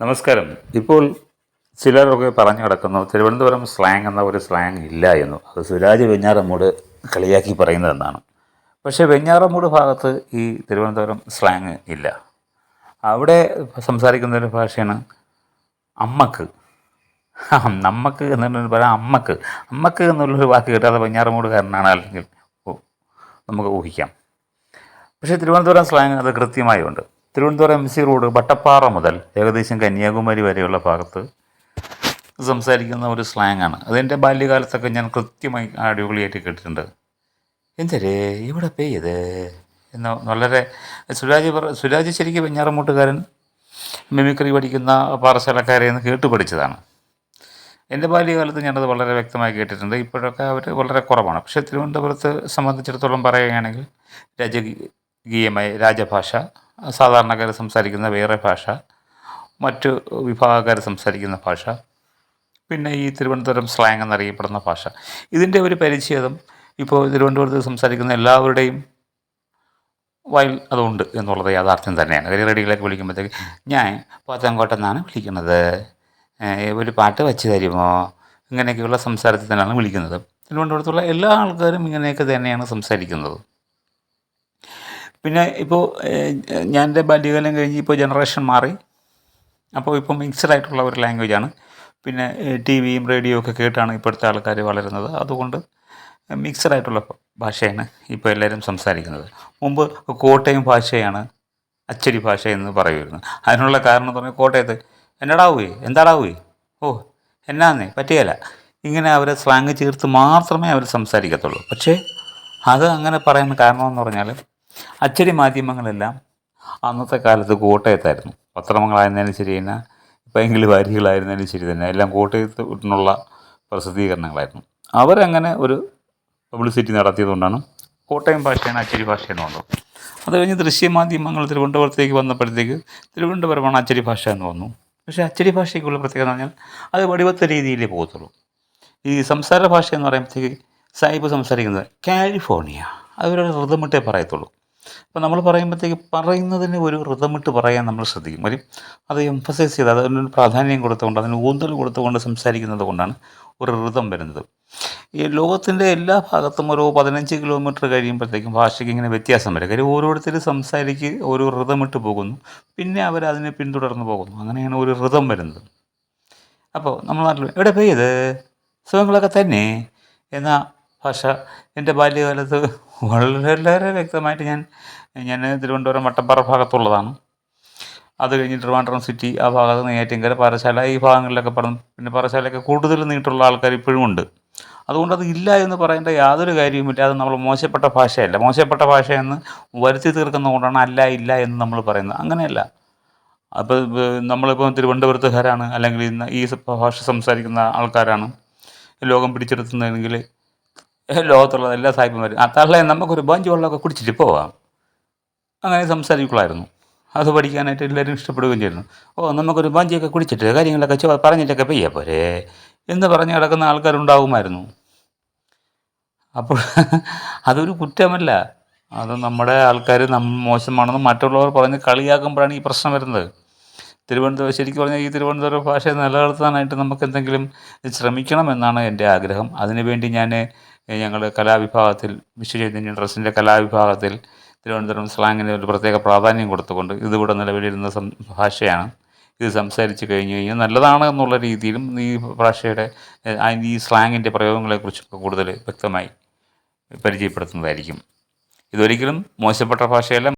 നമസ്കാരം. ഇപ്പോൾ ചിലരൊക്കെ പറഞ്ഞു കിടക്കുന്നു തിരുവനന്തപുരം സ്ലാങ് എന്ന ഒരു സ്ലാങ് ഇല്ല എന്നും. അത് സുരാജ് വെഞ്ഞാറമ്മൂട് കളിയാക്കി പറയുന്നതെന്നാണ്. പക്ഷേ വെഞ്ഞാറമ്മൂട് ഭാഗത്ത് ഈ തിരുവനന്തപുരം സ്ലാങ് ഇല്ല. അവിടെ സംസാരിക്കുന്നൊരു ഭാഷയാണ് അമ്മക്ക്. നമ്മക്ക് എന്നുള്ളൊരു പറയാം അമ്മക്ക്. അമ്മക്ക് എന്നുള്ളൊരു വാക്ക് കേട്ടാൽ വെഞ്ഞാറമ്മൂടുകാരനാണ് അല്ലെങ്കിൽ നമുക്ക് ഊഹിക്കാം. പക്ഷേ തിരുവനന്തപുരം സ്ലാങ് അത് കൃത്യമായി ഉണ്ട്. തിരുവനന്തപുരം MC റോഡ് വട്ടപ്പാറ മുതൽ ഏകദേശം കന്യാകുമാരി വരെയുള്ള ഭാഗത്ത് സംസാരിക്കുന്ന ഒരു സ്ലാങ്ങാണ്. അതെൻ്റെ ബാല്യകാലത്തൊക്കെ ഞാൻ കൃത്യമായി അടിപൊളിയായിട്ട് കേട്ടിട്ടുണ്ട്. എന്തരേ ഇവിടെ പെയ്യത് എന്ന് വളരെ സുരാജ് ശരിക്കും വെഞ്ഞാറമൂട്ടുകാരൻ മിമിക്രി പഠിക്കുന്ന പാറശാലക്കാരെ എന്ന് കേട്ട് പഠിച്ചതാണ്. എൻ്റെ ബാല്യകാലത്ത് ഞാനത് വളരെ വ്യക്തമായി കേട്ടിട്ടുണ്ട്. ഇപ്പോഴൊക്കെ അവർ വളരെ കുറവാണ്. പക്ഷേ തിരുവനന്തപുരത്ത് സംബന്ധിച്ചിടത്തോളം പറയുകയാണെങ്കിൽ രാജകീയമായ രാജഭാഷ, സാധാരണക്കാർ സംസാരിക്കുന്ന വേറെ ഭാഷ, മറ്റു വിഭാഗക്കാർ സംസാരിക്കുന്ന ഭാഷ, പിന്നെ ഈ തിരുവനന്തപുരം സ്ലാങ് എന്നറിയപ്പെടുന്ന ഭാഷ, ഇതിൻ്റെ ഒരു പരിച്ഛേദം ഇപ്പോൾ തിരുവനന്തപുരത്ത് സംസാരിക്കുന്ന എല്ലാവരുടെയും വായിൽ അതുണ്ട് എന്നുള്ളത് യാഥാർത്ഥ്യം തന്നെയാണ്. റേഡിയോയിലേക്ക് വിളിക്കുമ്പോഴത്തേക്ക് ഞാൻ പോത്തൻകോട്ടെ നിന്നാണ് വിളിക്കുന്നത്, ഒരു പാട്ട് വെച്ച് തരുമോ, ഇങ്ങനെയൊക്കെയുള്ള സംസാരത്തിൽ തന്നെയാണ് വിളിക്കുന്നത്. തിരുവനന്തപുരത്തുള്ള എല്ലാ ആൾക്കാരും ഇങ്ങനെയൊക്കെ തന്നെയാണ് സംസാരിക്കുന്നത്. പിന്നെ ഇപ്പോൾ ഞാൻ എൻ്റെ ബാല്യകാലം കഴിഞ്ഞ് ഇപ്പോൾ ജനറേഷൻ മാറി. അപ്പോൾ ഇപ്പം മിക്സഡ് ആയിട്ടുള്ള ഒരു ലാംഗ്വേജാണ്. പിന്നെ TV-യും റേഡിയോ ഒക്കെ കേട്ടാണ് ഇപ്പോഴത്തെ ആൾക്കാർ വളരുന്നത്. അതുകൊണ്ട് മിക്സഡ് ആയിട്ടുള്ള ഭാഷയാണ് ഇപ്പോൾ എല്ലാവരും സംസാരിക്കുന്നത്. മുമ്പ് കോട്ടയം ഭാഷയാണ് അച്ചടി ഭാഷ എന്ന് പറയുമായിരുന്നു. അതിനുള്ള കാരണം എന്ന് പറഞ്ഞാൽ കോട്ടയത്ത് എന്നടാവേ എന്താടാവേ, ഓ എന്നാന്നേ പറ്റിയല്ല, ഇങ്ങനെ അവരെ സ്ലാങ് ചേർത്ത് മാത്രമേ അവർ സംസാരിക്കത്തുള്ളൂ. പക്ഷേ അത് അങ്ങനെ പറയാൻ കാരണമെന്ന് പറഞ്ഞാൽ അച്ചടി മാധ്യമങ്ങളെല്ലാം അന്നത്തെ കാലത്ത് കോട്ടയത്തായിരുന്നു. പത്രങ്ങളായിരുന്നാലും ശരി തന്നെ, ഭയങ്കര വാരികളായിരുന്നാലും ശരി തന്നെ, എല്ലാം കോട്ടയത്ത് നിന്നുള്ള പ്രസിദ്ധീകരണങ്ങളായിരുന്നു. അവരങ്ങനെ ഒരു പബ്ലിസിറ്റി നടത്തിയതുകൊണ്ടാണ് കോട്ടയം ഭാഷയാണ് അച്ചടി ഭാഷയെന്ന് വന്നത്. അത് കഴിഞ്ഞ് ദൃശ്യമാധ്യമങ്ങൾ തിരുവനന്തപുരത്തേക്ക് വന്നപ്പോഴത്തേക്ക് തിരുവനന്തപുരമാണ് അച്ചടി ഭാഷ എന്ന് വന്നു. പക്ഷേ അച്ചടി ഭാഷയ്ക്കുള്ള പ്രത്യേകത എന്ന് പറഞ്ഞാൽ അത് വടിവത്ത രീതിയിലേ പോകത്തുള്ളൂ. ഈ സംസാര ഭാഷ എന്ന് പറയുമ്പോഴത്തേക്ക് സായിപ്പ് സംസാരിക്കുന്നത് കാലിഫോർണിയ, അതൊരു ഋതമിട്ടേ പറയത്തുള്ളൂ. അപ്പോൾ നമ്മൾ പറയുമ്പോഴത്തേക്ക് പറയുന്നതിന് ഒരു ഋതമിട്ട് പറയാൻ നമ്മൾ ശ്രദ്ധിക്കും. അത് എംഫസൈസ് ചെയ്ത് അതിനൊരു പ്രാധാന്യം കൊടുത്തുകൊണ്ട് അതിന് ഊന്നൽ കൊടുത്തുകൊണ്ട് സംസാരിക്കുന്നത് കൊണ്ടാണ് ഒരു ഋതം വരുന്നത്. ഈ ലോകത്തിൻ്റെ എല്ലാ ഭാഗത്തും ഓരോ 15 കിലോമീറ്റർ കഴിയുമ്പോഴത്തേക്കും ഭാഷയ്ക്ക് ഇങ്ങനെ വ്യത്യാസം വരും. കാര്യം ഓരോരുത്തർ സംസാരിക്ക് ഓരോ ഋതമിട്ട് പോകുന്നു, പിന്നെ അവരതിനെ പിന്തുടർന്ന് പോകുന്നു. അങ്ങനെയാണ് ഒരു ഋതം വരുന്നത്. അപ്പോൾ നമ്മൾ നാട്ടിൽ എവിടെ പെയ്യത് സുഖങ്ങളൊക്കെ തന്നെ എന്ന ഭാഷ എൻ്റെ ബാല്യകാലത്ത് വളരെ വ്യക്തമായിട്ട് ഞാൻ തിരുവനന്തപുരം വട്ടപ്പാറ ഭാഗത്തുള്ളതാണ്. അത് കഴിഞ്ഞ് ട്രിവാൻഡ്രം സിറ്റി ആ ഭാഗത്ത് നെയ്യാറ്റിൻകര, പാറശാല ഈ ഭാഗങ്ങളിലൊക്കെ പറഞ്ഞു. പിന്നെ പാറശാലയൊക്കെ കൂടുതൽ നീട്ടുള്ള ആൾക്കാർ ഇപ്പോഴും ഉണ്ട്. അതുകൊണ്ട് അത് ഇല്ല എന്ന് പറയേണ്ട യാതൊരു കാര്യവുമില്ല. അത് നമ്മൾ മോശപ്പെട്ട ഭാഷയല്ല. മോശപ്പെട്ട ഭാഷയെന്ന് വരുത്തി തീർക്കുന്നതുകൊണ്ടാണ് അല്ല ഇല്ല എന്ന് നമ്മൾ പറയുന്നത്. അങ്ങനെയല്ല. അപ്പോൾ നമ്മളിപ്പോൾ തിരുവനന്തപുരത്തുകാരാണ് അല്ലെങ്കിൽ ഇന്ന് ഈ ഭാഷ സംസാരിക്കുന്ന ആൾക്കാരാണ് ലോകം പിടിച്ചെടുത്തുന്നതെങ്കിൽ ലോകത്തുള്ള എല്ലാ സായിപ്പന്മാരും തള്ളേ നമുക്കൊരു ബഞ്ച് വെള്ളമൊക്കെ കുടിച്ചിട്ട് പോവാം, അങ്ങനെ സംസാരിക്കുള്ളായിരുന്നു. അത് പഠിക്കാനായിട്ട് എല്ലാവരും ഇഷ്ടപ്പെടുകയും ചെയ്യുന്നു. ഓ നമുക്കൊരു ബഞ്ചിയൊക്കെ കുടിച്ചിട്ട് കാര്യങ്ങളൊക്കെ പറഞ്ഞിട്ടൊക്കെ പെയ്യാ പോരെ എന്ന് പറഞ്ഞ് കിടക്കുന്ന ആൾക്കാരുണ്ടാകുമായിരുന്നു. അപ്പോൾ അതൊരു കുറ്റമല്ല. അത് നമ്മുടെ ആൾക്കാർ മോശമാണെന്ന് മറ്റുള്ളവർ പറഞ്ഞ് കളിയാക്കുമ്പോഴാണ് ഈ പ്രശ്നം വരുന്നത്. ശരിക്കും പറഞ്ഞാൽ ഈ തിരുവനന്തപുരം ഭാഷയെ നിലനിർത്താനായിട്ട് നമുക്ക് എന്തെങ്കിലും ശ്രമിക്കണമെന്നാണ് എൻ്റെ ആഗ്രഹം. അതിനുവേണ്ടി ഞങ്ങൾ കലാവിഭാഗത്തിൽ വിശ്വചൈതന്യ ട്രസ്റ്റിൻ്റെ കലാവിഭാഗത്തിൽ തിരുവനന്തപുരം സ്ലാങ്ങിന് ഒരു പ്രത്യേക പ്രാധാന്യം കൊടുത്തുകൊണ്ട് ഇതിവിടെ നിലവിലിരുന്ന ഭാഷയാണ്, ഇത് സംസാരിച്ച് കഴിഞ്ഞാൽ നല്ലതാണ് എന്നുള്ള രീതിയിലും ഈ ഭാഷയുടെ ഈ സ്ലാങ്ങിൻ്റെ പ്രയോഗങ്ങളെക്കുറിച്ചൊക്കെ കൂടുതൽ വ്യക്തമായി പരിചയപ്പെടുത്തുന്നതായിരിക്കും. ഇതൊരിക്കലും മോശപ്പെട്ട ഭാഷയല്ല.